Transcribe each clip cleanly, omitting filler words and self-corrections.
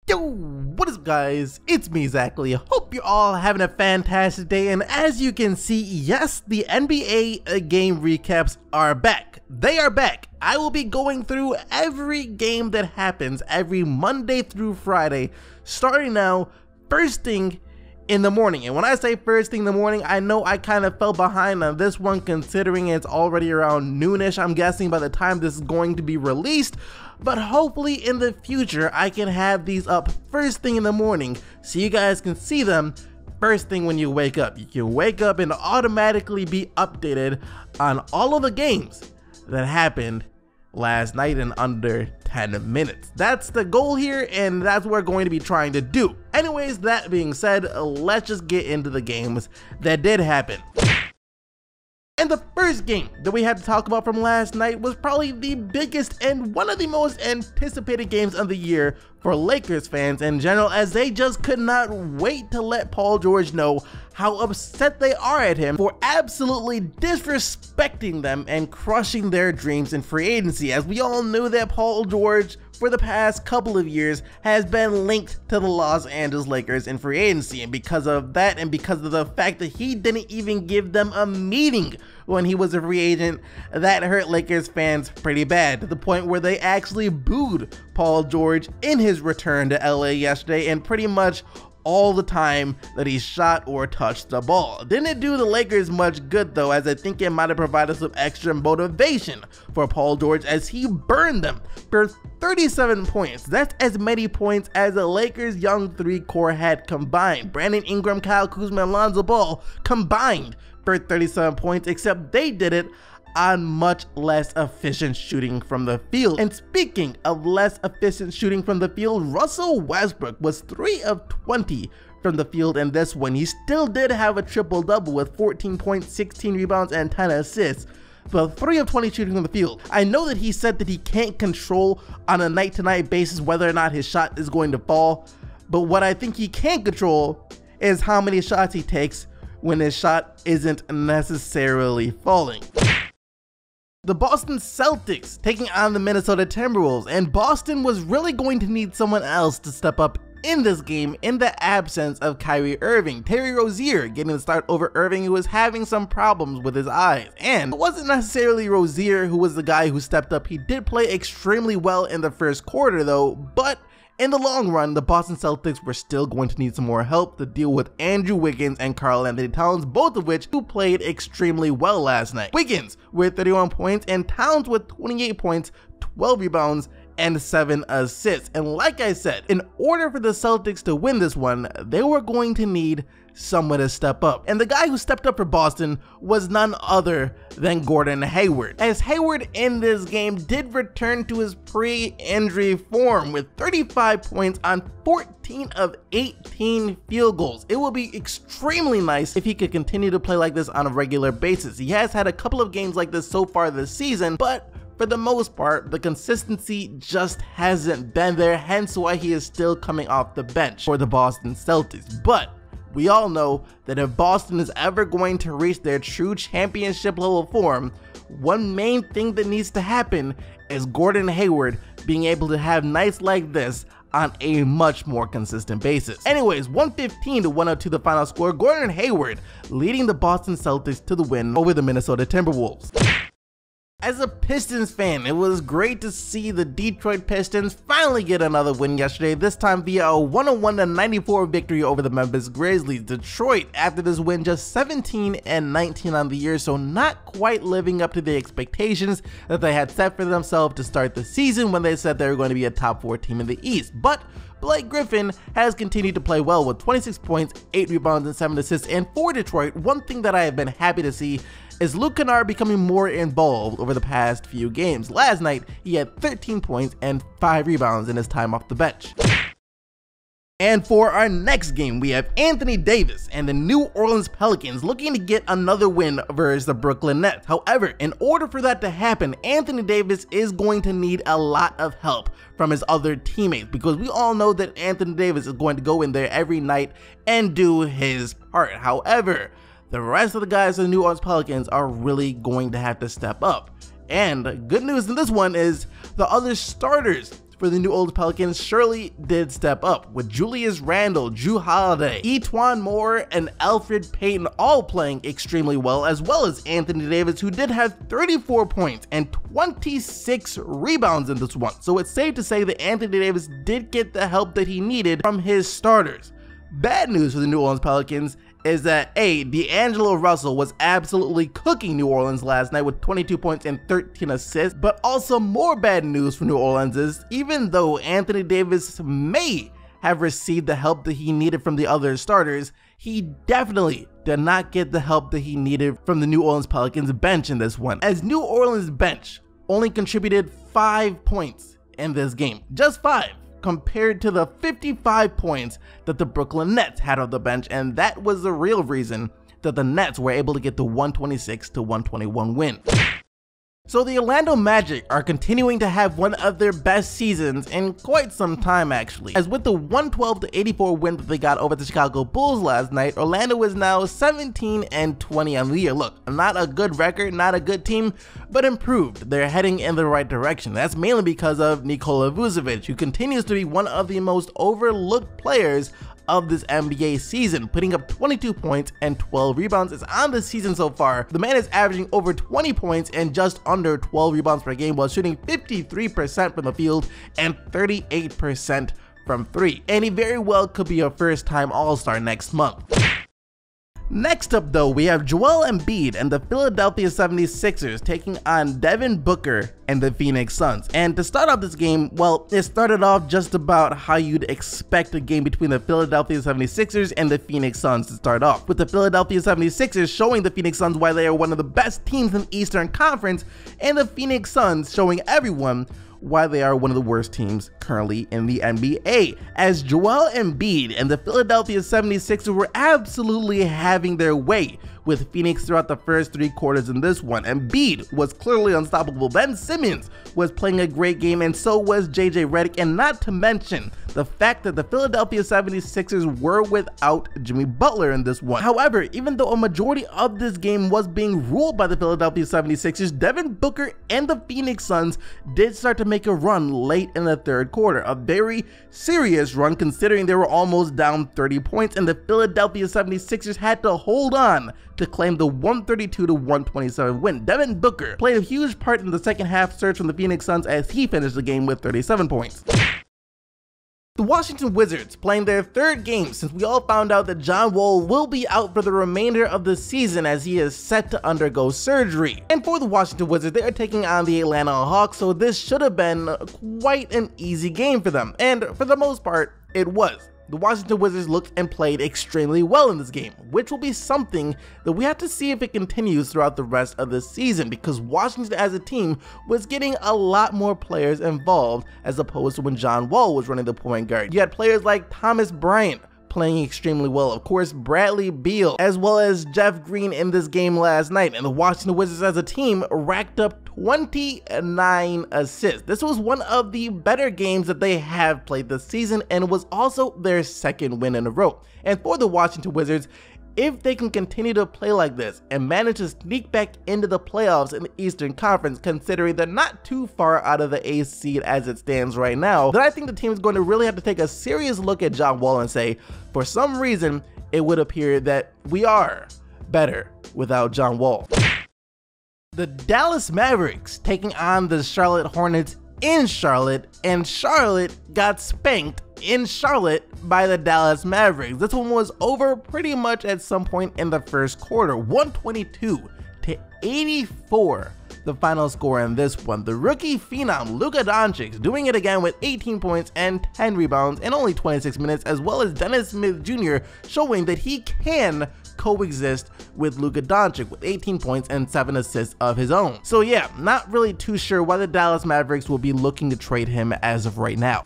Yo, what is up guys? It's me, Zachary. Hope you're all having a fantastic day, and as you can see, yes, the NBA game recaps are back. They are back. I will be going through every game that happens every Monday through Friday, starting now, first thing in the morning. And when I say first thing in the morning, I know I kind of fell behind on this one considering it's already around noonish, I'm guessing, by the time this is going to be released. But hopefully in the future I can have these up first thing in the morning so you guys can see them first thing when you wake up. You can wake up and automatically be updated on all of the games that happened last night in under 10 minutes. That's the goal here, and that's what we're going to be trying to do. Anyways, that being said, let's just get into the games that did happen. And the first game that we had to talk about from last night was probably the biggest and one of the most anticipated games of the year for Lakers fans in general, as they just could not wait to let Paul George know how upset they are at him for absolutely disrespecting them and crushing their dreams in free agency. As we all knew that Paul George for the past couple of years has been linked to the Los Angeles Lakers in free agency, and because of that and because of the fact that he didn't even give them a meeting when he was a free agent, that hurt Lakers fans pretty bad, to the point where they actually booed Paul George in his return to LA yesterday, and pretty much all the time that he shot or touched the ball. Didn't do the Lakers much good though, as I think it might have provided some extra motivation for Paul George as he burned them for 37 points. That's as many points as the Lakers' young three-core had combined. Brandon Ingram, Kyle Kuzma, and Lonzo Ball combined for 37 points, except they did it on much less efficient shooting from the field. And speaking of less efficient shooting from the field, Russell Westbrook was 3 of 20 from the field in this one. He still did have a triple-double with 14 points, 16 rebounds, and 10 assists. But 3 of 20 shooting from the field. I know that he said that he can't control on a night-to-night basis whether or not his shot is going to fall, but what I think he can control is how many shots he takes when his shot isn't necessarily falling. The Boston Celtics taking on the Minnesota Timberwolves, and Boston was really going to need someone else to step up in this game in the absence of Kyrie Irving. Terry Rozier getting the start over Irving, who was having some problems with his eyes. And it wasn't necessarily Rozier who was the guy who stepped up. He did play extremely well in the first quarter though, but in the long run, the Boston Celtics were still going to need some more help to deal with Andrew Wiggins and Karl-Anthony Towns, both of which who played extremely well last night. Wiggins with 31 points and Towns with 28 points, 12 rebounds, and 7 assists. And like I said, in order for the Celtics to win this one, they were going to need someone to step up. And the guy who stepped up for Boston was none other than Gordon Hayward, as Hayward in this game did return to his pre-injury form with 35 points on 14 of 18 field goals. It will be extremely nice if he could continue to play like this on a regular basis. He has had a couple of games like this so far this season, but for the most part, the consistency just hasn't been there, hence why he is still coming off the bench for the Boston Celtics. But we all know that if Boston is ever going to reach their true championship level form, one main thing that needs to happen is Gordon Hayward being able to have nights like this on a much more consistent basis. Anyways, 115 to 102 the final score. Gordon Hayward leading the Boston Celtics to the win over the Minnesota Timberwolves. As a Pistons fan, it was great to see the Detroit Pistons finally get another win yesterday, this time via a 101-94 victory over the Memphis Grizzlies. Detroit, after this win, just 17-19 on the year, so not quite living up to the expectations that they had set for themselves to start the season when they said they were going to be a top 4 team in the East. But Blake Griffin has continued to play well with 26 points, 8 rebounds, and 7 assists. And for Detroit, one thing that I have been happy to see is Luke Kennard becoming more involved over the past few games. Last night, he had 13 points and 5 rebounds in his time off the bench. And for our next game, we have Anthony Davis and the New Orleans Pelicans looking to get another win versus the Brooklyn Nets. However, in order for that to happen, Anthony Davis is going to need a lot of help from his other teammates, because we all know that Anthony Davis is going to go in there every night and do his part. However, the rest of the guys in the New Orleans Pelicans are really going to have to step up. And good news in this one is the other starters for the New Orleans Pelicans surely did step up, with Julius Randle, Jrue Holiday, E'Twaun Moore, and Elfrid Payton all playing extremely well as Anthony Davis, who did have 34 points and 26 rebounds in this one. So it's safe to say that Anthony Davis did get the help that he needed from his starters. Bad news for the New Orleans Pelicans is that D'Angelo Russell was absolutely cooking New Orleans last night with 22 points and 13 assists, but also more bad news for New Orleans is even though Anthony Davis may have received the help that he needed from the other starters, he definitely did not get the help that he needed from the New Orleans Pelicans bench in this one, as New Orleans bench only contributed 5 points in this game, just 5. Compared to the 55 points that the Brooklyn Nets had on the bench, and that was the real reason that the Nets were able to get the 126-121 win. So the Orlando Magic are continuing to have one of their best seasons in quite some time actually, as with the 112-84 win that they got over the Chicago Bulls last night, Orlando is now 17-20 on the year. Look, not a good record, not a good team, but improved. They're heading in the right direction. That's mainly because of Nikola Vucevic, who continues to be one of the most overlooked players of this NBA season, putting up 22 points and 12 rebounds. Is on the season so far. The man is averaging over 20 points and just under 12 rebounds per game while shooting 53% from the field and 38% from 3. And he very well could be a first-time All-Star next month. Next up though, we have Joel Embiid and the Philadelphia 76ers taking on Devin Booker and the Phoenix Suns. And to start off this game, well, it started off just about how you'd expect a game between the Philadelphia 76ers and the Phoenix Suns to start off, with the Philadelphia 76ers showing the Phoenix Suns why they are one of the best teams in the Eastern Conference, and the Phoenix Suns showing everyone why they are one of the worst teams currently in the NBA, as Joel Embiid and the Philadelphia 76ers were absolutely having their way with Phoenix throughout the first 3 quarters in this one. Embiid was clearly unstoppable. Ben Simmons was playing a great game, and so was JJ Redick, and not to mention the fact that the Philadelphia 76ers were without Jimmy Butler in this one. However, even though a majority of this game was being ruled by the Philadelphia 76ers, Devin Booker and the Phoenix Suns did start to make a run late in the 3rd quarter, a very serious run considering they were almost down 30 points, and the Philadelphia 76ers had to hold on to claim the 132-127 win. Devin Booker played a huge part in the second half surge from the Phoenix Suns as he finished the game with 37 points. The Washington Wizards playing their 3rd game since we all found out that John Wall will be out for the remainder of the season as he is set to undergo surgery. And for the Washington Wizards, they are taking on the Atlanta Hawks, so this should have been quite an easy game for them. And for the most part, it was. The Washington Wizards looked and played extremely well in this game, which will be something that we have to see if it continues throughout the rest of the season, because Washington as a team was getting a lot more players involved as opposed to when John Wall was running the point guard. You had players like Thomas Bryant playing extremely well, of course Bradley Beal, as well as Jeff Green in this game last night, and the Washington Wizards as a team racked up 29 assists. This was one of the better games that they have played this season, and was also their 2nd win in a row. And for the Washington Wizards, if they can continue to play like this and manage to sneak back into the playoffs in the Eastern Conference, considering they're not too far out of the 8th seed as it stands right now, then I think the team is going to really have to take a serious look at John Wall and say, for some reason, it would appear that we are better without John Wall. The Dallas Mavericks taking on the Charlotte Hornets in Charlotte, and Charlotte got spanked in Charlotte by the Dallas Mavericks. This one was over pretty much at some point in the 1st quarter, 122-84. The final score in this one. The rookie phenom Luka Doncic doing it again with 18 points and 10 rebounds in only 26 minutes, as well as Dennis Smith Jr. showing that he can coexist with Luka Doncic with 18 points and 7 assists of his own. So yeah, not really too sure why the Dallas Mavericks will be looking to trade him as of right now.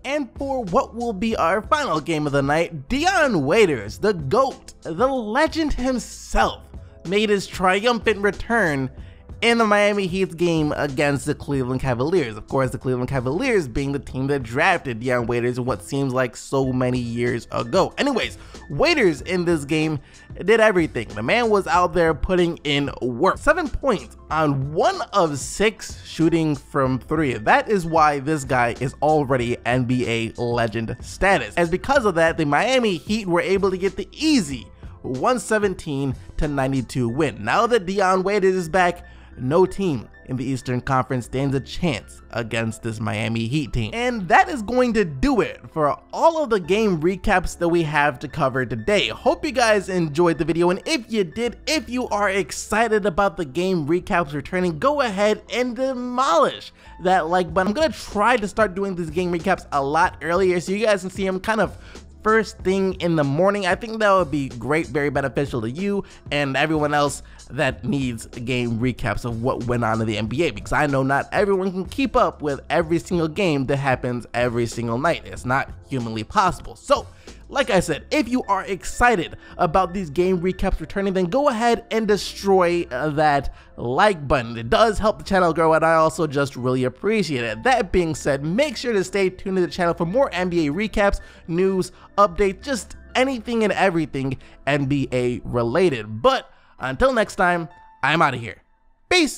And for what will be our final game of the night, Dion Waiters, the GOAT, the legend himself, made his triumphant return in the Miami Heat's game against the Cleveland Cavaliers. Of course, the Cleveland Cavaliers being the team that drafted Dion Waiters in what seems like so many years ago. Anyways, Waiters in this game did everything. The man was out there putting in work. 7 points on 1 of 6 shooting from 3. That is why this guy is already NBA legend status. As because of that, the Miami Heat were able to get the easy 117-92 win. Now that Dion Waiters is back, no team in the Eastern Conference stands a chance against this Miami Heat team. And that is going to do it for all of the game recaps that we have to cover today. Hope you guys enjoyed the video, and if you did, if you are excited about the game recaps returning, go ahead and demolish that like button. I'm gonna try to start doing these game recaps a lot earlier so you guys can see them kind of first thing in the morning. I think that would be great, very beneficial to you and everyone else that needs game recaps of what went on in the NBA, because I know not everyone can keep up with every single game that happens every single night. It's not humanly possible. So, like I said, if you are excited about these game recaps returning, then go ahead and destroy that like button. It does help the channel grow, and I also just really appreciate it. That being said, make sure to stay tuned to the channel for more NBA recaps, news, updates, just anything and everything NBA related. But until next time, I'm out of here. Peace!